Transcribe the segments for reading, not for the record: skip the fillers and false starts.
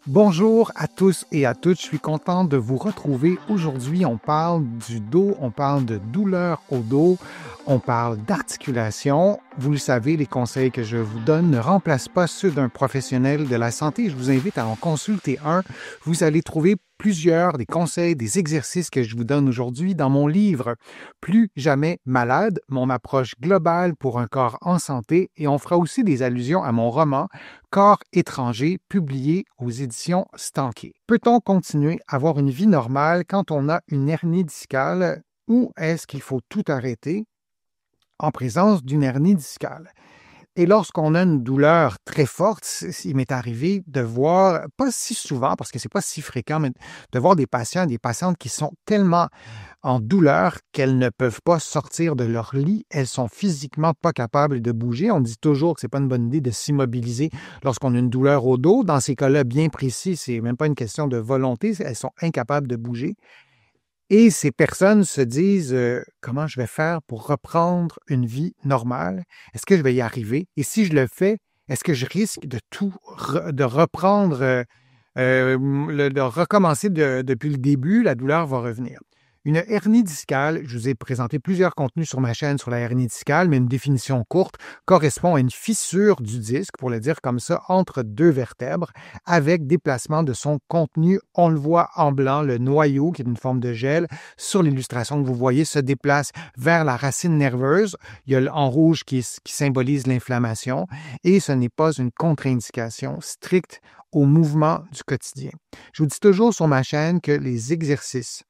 Bonjour à tous et à toutes, je suis content de vous retrouver. Aujourd'hui, on parle du dos, on parle de douleur au dos, on parle d'articulation. Vous le savez, les conseils que je vous donne ne remplacent pas ceux d'un professionnel de la santé. Je vous invite à en consulter un. Vous allez trouver plusieurs des conseils, des exercices que je vous donne aujourd'hui dans mon livre Plus jamais malade, mon approche globale pour un corps en santé, et on fera aussi des allusions à mon roman Corps étranger, publié aux éditions Stanké. Peut-on continuer à avoir une vie normale quand on a une hernie discale ou est-ce qu'il faut tout arrêter en présence d'une hernie discale? Et lorsqu'on a une douleur très forte, il m'est arrivé de voir, pas si souvent parce que c'est pas si fréquent, mais de voir des patients, des patientes qui sont tellement en douleur qu'elles ne peuvent pas sortir de leur lit. Elles sont physiquement pas capables de bouger. On dit toujours que c'est pas une bonne idée de s'immobiliser lorsqu'on a une douleur au dos. Dans ces cas-là bien précis, c'est même pas une question de volonté. Elles sont incapables de bouger. Et ces personnes se disent comment je vais faire pour reprendre une vie normale? Est-ce que je vais y arriver? Et si je le fais, est-ce que je risque de de reprendre, de recommencer depuis le début? La douleur va revenir. Une hernie discale, je vous ai présenté plusieurs contenus sur ma chaîne sur la hernie discale, mais une définition courte correspond à une fissure du disque, pour le dire comme ça, entre deux vertèbres, avec déplacement de son contenu. On le voit en blanc, le noyau, qui est une forme de gel, sur l'illustration que vous voyez, se déplace vers la racine nerveuse. Il y a en rouge qui symbolise l'inflammation, et ce n'est pas une contre-indication stricte au mouvement du quotidien. Je vous dis toujours sur ma chaîne que les exercices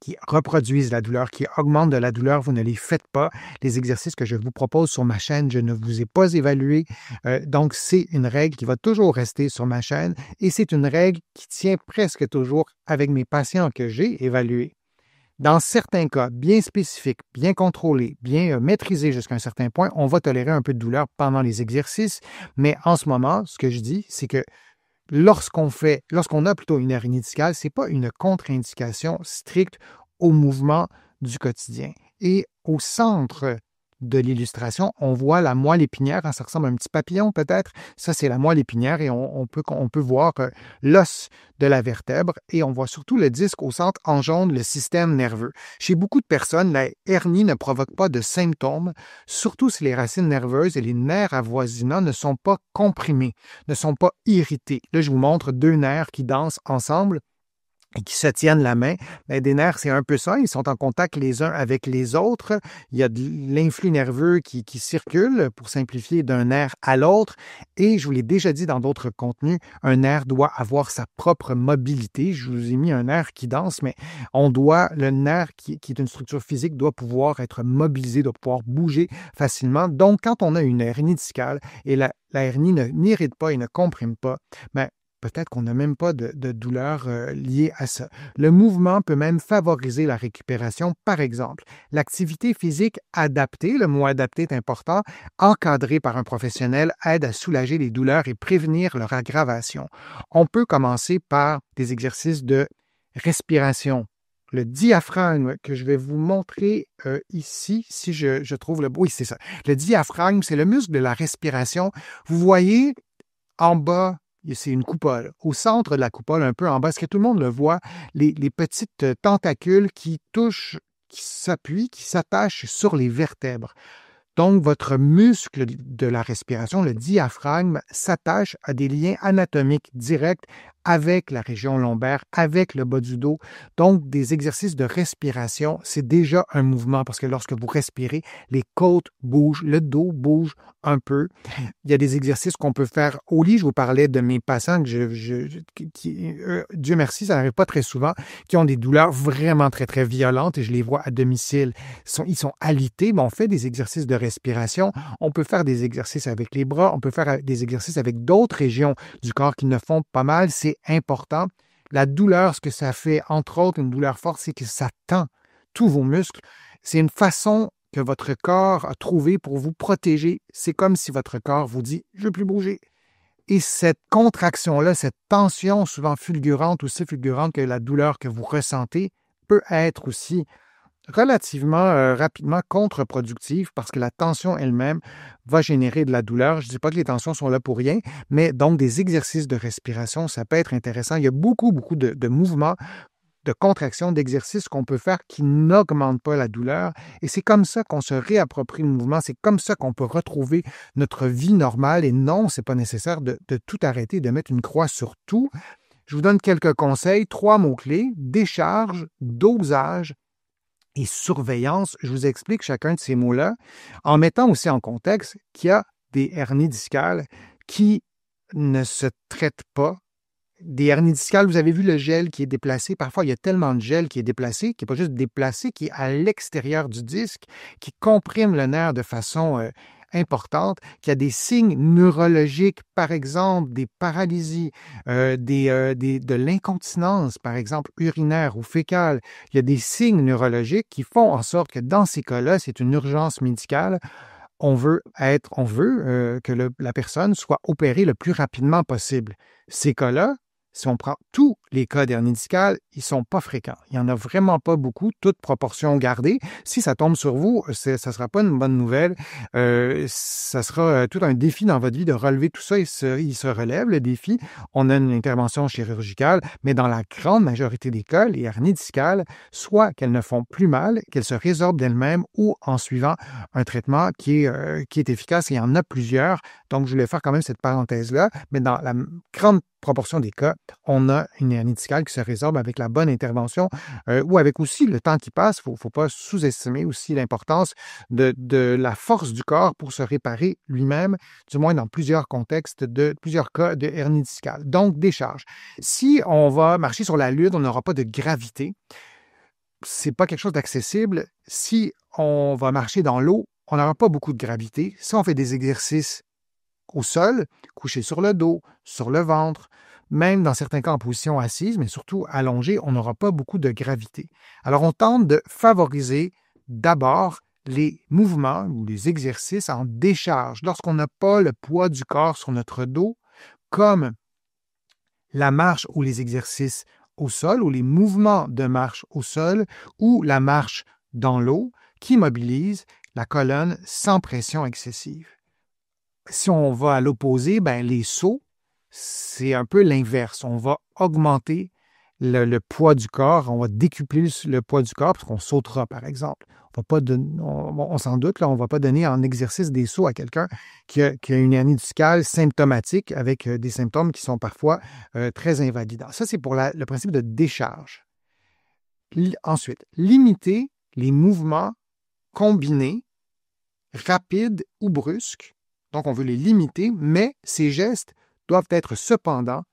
qui reproduisent la douleur, qui augmentent de la douleur, vous ne les faites pas. Les exercices que je vous propose sur ma chaîne, je ne vous ai pas évalués. Donc, c'est une règle qui va toujours rester sur ma chaîne et c'est une règle qui tient presque toujours avec mes patients que j'ai évalués. Dans certains cas bien spécifiques, bien contrôlés, bien maîtrisés jusqu'à un certain point, on va tolérer un peu de douleur pendant les exercices, mais en ce moment, ce que je dis, c'est que lorsqu'on a plutôt une hernie discale, ce n'est pas une contre-indication stricte au mouvement du quotidien. Et au centre de l'illustration, on voit la moelle épinière, ça ressemble à un petit papillon peut-être. Ça, c'est la moelle épinière et on peut voir l'os de la vertèbre et on voit surtout le disque au centre engendre le système nerveux. Chez beaucoup de personnes, la hernie ne provoque pas de symptômes, surtout si les racines nerveuses et les nerfs avoisinants ne sont pas comprimés, ne sont pas irrités. Là, je vous montre deux nerfs qui dansent ensemble et qui se tiennent la main. Bien, des nerfs, c'est un peu ça. Ils sont en contact les uns avec les autres. Il y a de l'influx nerveux qui circule, pour simplifier, d'un nerf à l'autre. Et je vous l'ai déjà dit dans d'autres contenus, un nerf doit avoir sa propre mobilité. Je vous ai mis un nerf qui danse, mais le nerf qui est une structure physique doit pouvoir être mobilisé, doit pouvoir bouger facilement. Donc, quand on a une hernie discale et la hernie n'irrite pas et ne comprime pas, bien, peut-être qu'on n'a même pas de douleur liée à ça. Le mouvement peut même favoriser la récupération. Par exemple, l'activité physique adaptée, le mot adapté est important, encadrée par un professionnel, aide à soulager les douleurs et prévenir leur aggravation. On peut commencer par des exercices de respiration. Le diaphragme que je vais vous montrer ici, si je trouve le... Oui, c'est ça. Le diaphragme, c'est le muscle de la respiration. Vous voyez en bas, c'est une coupole. Au centre de la coupole, un peu en bas, est-ce que tout le monde le voit? Les petites tentacules qui touchent, qui s'appuient, qui s'attachent sur les vertèbres. Donc, votre muscle de la respiration, le diaphragme, s'attache à des liens anatomiques directs avec la région lombaire, avec le bas du dos. Donc, des exercices de respiration, c'est déjà un mouvement parce que lorsque vous respirez, les côtes bougent, le dos bouge un peu. Il y a des exercices qu'on peut faire au lit. Je vous parlais de mes patients Dieu merci, ça n'arrive pas très souvent, qui ont des douleurs vraiment très, très violentes et je les vois à domicile. Ils sont alités, mais on fait des exercices de respiration. On peut faire des exercices avec les bras. On peut faire des exercices avec d'autres régions du corps qui ne font pas mal. C'est important. La douleur, ce que ça fait, entre autres, une douleur forte, c'est que ça tend tous vos muscles. C'est une façon que votre corps a trouvé pour vous protéger. C'est comme si votre corps vous dit « je ne veux plus bouger ». Et cette contraction-là, cette tension souvent fulgurante, aussi fulgurante que la douleur que vous ressentez, peut être aussi relativement rapidement contre-productive parce que la tension elle-même va générer de la douleur. Je ne dis pas que les tensions sont là pour rien, mais donc des exercices de respiration, ça peut être intéressant. Il y a beaucoup de mouvements, de contractions, d'exercices qu'on peut faire qui n'augmentent pas la douleur. Et c'est comme ça qu'on se réapproprie le mouvement. C'est comme ça qu'on peut retrouver notre vie normale. Et non, ce n'est pas nécessaire de tout arrêter, de mettre une croix sur tout. Je vous donne quelques conseils. 3 mots-clés: décharge, dosage et surveillance. Je vous explique chacun de ces mots-là en mettant aussi en contexte qu'il y a des hernies discales qui ne se traitent pas. Des hernies discales, vous avez vu le gel qui est déplacé. Parfois, il y a tellement de gel qui est déplacé, qui n'est pas juste déplacé, qui est à l'extérieur du disque, qui comprime le nerf de façon importante, qu'il y a des signes neurologiques, par exemple des paralysies, de l'incontinence, par exemple urinaire ou fécale. Il y a des signes neurologiques qui font en sorte que dans ces cas-là, c'est une urgence médicale. On veut que la personne soit opérée le plus rapidement possible. Ces cas-là, si on prend tous les cas d'hernie discale, ils ne sont pas fréquents. Il n'y en a vraiment pas beaucoup, toute proportion gardée. Si ça tombe sur vous, ça ne sera pas une bonne nouvelle. Ça sera tout un défi dans votre vie de relever tout ça. Il se relève, le défi. On a une intervention chirurgicale, mais dans la grande majorité des cas, les hernies discales, soit qu'elles ne font plus mal, qu'elles se résorbent d'elles-mêmes ou en suivant un traitement qui est efficace. Il y en a plusieurs. Donc, je voulais faire quand même cette parenthèse-là, mais dans la grande proportion des cas, on a une hernie discale qui se résorbe avec la bonne intervention ou avec aussi le temps qui passe. Il ne faut pas sous-estimer aussi l'importance de la force du corps pour se réparer lui-même, du moins dans plusieurs contextes, plusieurs cas de hernie discale. Donc, décharge. Si on va marcher sur la Lune, on n'aura pas de gravité. Ce n'est pas quelque chose d'accessible. Si on va marcher dans l'eau, on n'aura pas beaucoup de gravité. Si on fait des exercices au sol, couché sur le dos, sur le ventre, même dans certains cas en position assise, mais surtout allongé, on n'aura pas beaucoup de gravité. Alors, on tente de favoriser d'abord les mouvements ou les exercices en décharge, lorsqu'on n'a pas le poids du corps sur notre dos, comme la marche ou les exercices au sol, ou les mouvements de marche au sol, ou la marche dans l'eau, qui mobilise la colonne sans pression excessive. Si on va à l'opposé, les sauts, c'est un peu l'inverse. On va augmenter le poids du corps, on va décupler le poids du corps parce qu'on sautera, par exemple. On s'en doute, là, on ne va pas donner en exercice des sauts à quelqu'un qui a une hernie discale symptomatique avec des symptômes qui sont parfois très invalidants. Ça, c'est pour le principe de décharge. Ensuite, limiter les mouvements combinés, rapides ou brusques. Donc, on veut les limiter, mais ces gestes doivent être cependant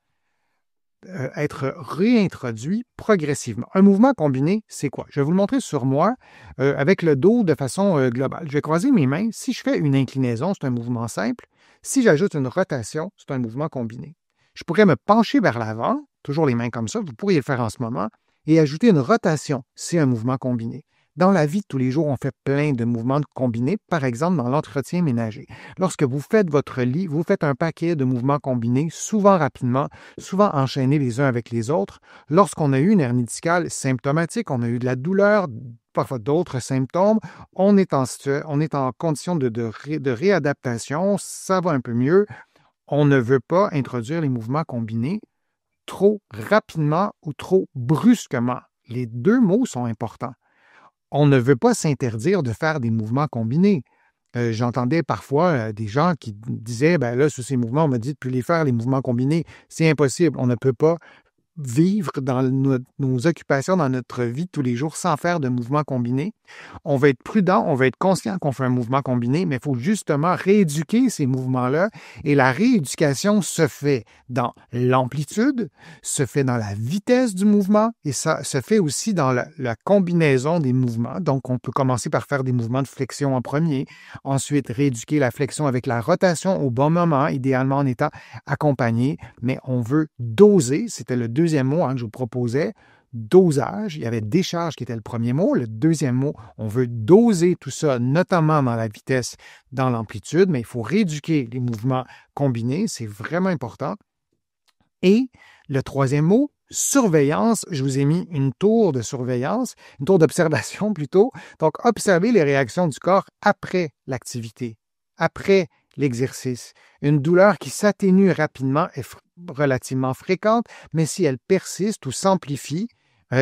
être réintroduits progressivement. Un mouvement combiné, c'est quoi? Je vais vous le montrer sur moi avec le dos de façon globale. Je vais croiser mes mains. Si je fais une inclinaison, c'est un mouvement simple. Si j'ajoute une rotation, c'est un mouvement combiné. Je pourrais me pencher vers l'avant, toujours les mains comme ça, vous pourriez le faire en ce moment, et ajouter une rotation, c'est un mouvement combiné. Dans la vie de tous les jours, on fait plein de mouvements combinés, par exemple dans l'entretien ménager. Lorsque vous faites votre lit, vous faites un paquet de mouvements combinés, souvent rapidement, souvent enchaînés les uns avec les autres. Lorsqu'on a eu une hernie discale symptomatique, on a eu de la douleur, parfois d'autres symptômes, on est en condition de réadaptation, ça va un peu mieux. On ne veut pas introduire les mouvements combinés trop rapidement ou trop brusquement. Les deux mots sont importants. On ne veut pas s'interdire de faire des mouvements combinés. J'entendais parfois des gens qui disaient, là, sur ces mouvements, on m'a dit de ne plus les faire, les mouvements combinés. C'est impossible. On ne peut pas vivre dans nos occupations, dans notre vie de tous les jours, sans faire de mouvements combinés. On va être prudent, on va être conscient qu'on fait un mouvement combiné, mais il faut justement rééduquer ces mouvements-là. Et la rééducation se fait dans l'amplitude, se fait dans la vitesse du mouvement, et ça se fait aussi dans la combinaison des mouvements. Donc, on peut commencer par faire des mouvements de flexion en premier, ensuite rééduquer la flexion avec la rotation au bon moment, idéalement en étant accompagné, mais on veut doser, c'était le deuxième mot que je vous proposais, dosage. Il y avait décharge qui était le premier mot. Le deuxième mot, on veut doser tout ça, notamment dans la vitesse, dans l'amplitude, mais il faut rééduquer les mouvements combinés. C'est vraiment important. Et le troisième mot, surveillance, je vous ai mis une tour de surveillance, une tour d'observation plutôt. Donc, observez les réactions du corps après l'activité, après l'exercice. Une douleur qui s'atténue rapidement est relativement fréquente, mais si elle persiste ou s'amplifie,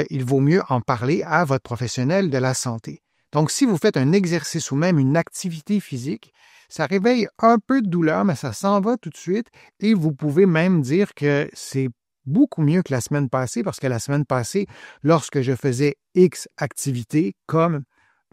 il vaut mieux en parler à votre professionnel de la santé. Donc, si vous faites un exercice ou même une activité physique, ça réveille un peu de douleur, mais ça s'en va tout de suite et vous pouvez même dire que c'est beaucoup mieux que la semaine passée parce que la semaine passée, lorsque je faisais X activités comme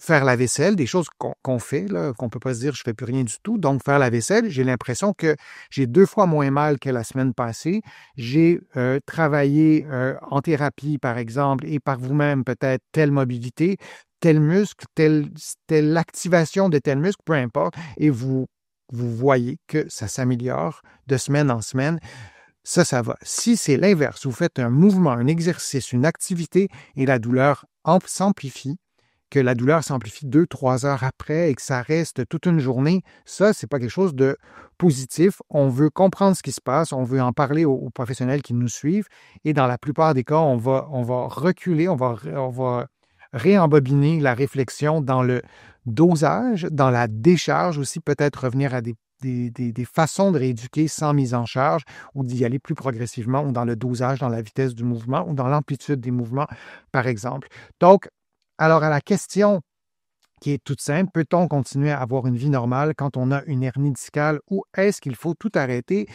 faire la vaisselle, des choses qu'on fait, là, qu'on ne peut pas se dire je ne fais plus rien du tout. Donc, faire la vaisselle, j'ai l'impression que j'ai 2 fois moins mal que la semaine passée. J'ai travaillé en thérapie, par exemple, et par vous-même, peut-être telle mobilité, tel muscle, telle activation de tel muscle, peu importe, et vous voyez que ça s'améliore de semaine en semaine. Ça va. Si c'est l'inverse, vous faites un mouvement, un exercice, une activité et la douleur s'amplifie, que la douleur s'amplifie 2-3 heures après et que ça reste toute une journée, ça, c'est pas quelque chose de positif. On veut comprendre ce qui se passe, on veut en parler aux professionnels qui nous suivent et dans la plupart des cas, on va reculer, on va réembobiner la réflexion dans le dosage, dans la décharge aussi, peut-être revenir à des façons de rééduquer sans mise en charge ou d'y aller plus progressivement ou dans le dosage, dans la vitesse du mouvement ou dans l'amplitude des mouvements, par exemple. Donc, alors à la question qui est toute simple, peut-on continuer à avoir une vie normale quand on a une hernie discale ou est-ce qu'il faut tout arrêter?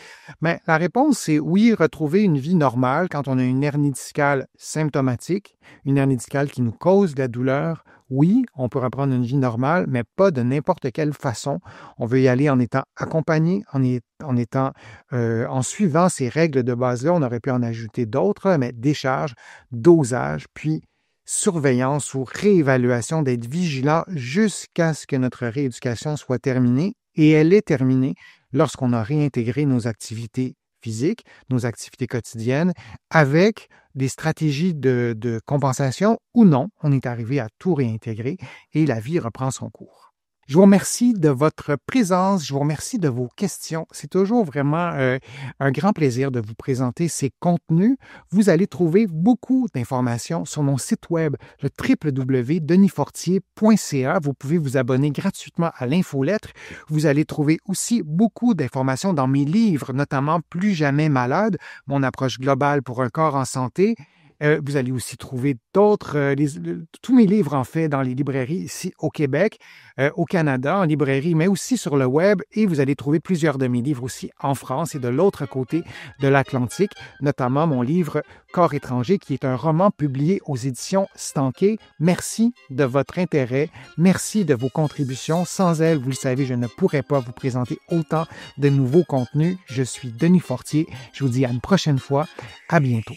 Bien, la réponse, c'est oui, retrouver une vie normale quand on a une hernie discale symptomatique, une hernie discale qui nous cause de la douleur. Oui, on peut reprendre une vie normale, mais pas de n'importe quelle façon. On veut y aller en étant accompagné, en suivant ces règles de base-là. On aurait pu en ajouter d'autres, mais décharge, dosage, puis surveillance ou réévaluation, d'être vigilant jusqu'à ce que notre rééducation soit terminée. Et elle est terminée lorsqu'on a réintégré nos activités physiques, nos activités quotidiennes, avec des stratégies de compensation ou non. On est arrivé à tout réintégrer et la vie reprend son cours. Je vous remercie de votre présence, je vous remercie de vos questions. C'est toujours vraiment un grand plaisir de vous présenter ces contenus. Vous allez trouver beaucoup d'informations sur mon site web, le www.denisfortier.ca. Vous pouvez vous abonner gratuitement à l'infolettre. Vous allez trouver aussi beaucoup d'informations dans mes livres, notamment Plus jamais malade, mon approche globale pour un corps en santé. Vous allez aussi trouver d'autres, tous mes livres en fait dans les librairies ici au Québec, au Canada, en librairie, mais aussi sur le web. Et vous allez trouver plusieurs de mes livres aussi en France et de l'autre côté de l'Atlantique, notamment mon livre Corps étranger, qui est un roman publié aux éditions Stanquet. Merci de votre intérêt, merci de vos contributions. Sans elles, vous le savez, je ne pourrais pas vous présenter autant de nouveaux contenus. Je suis Denis Fortier. Je vous dis à une prochaine fois. À bientôt.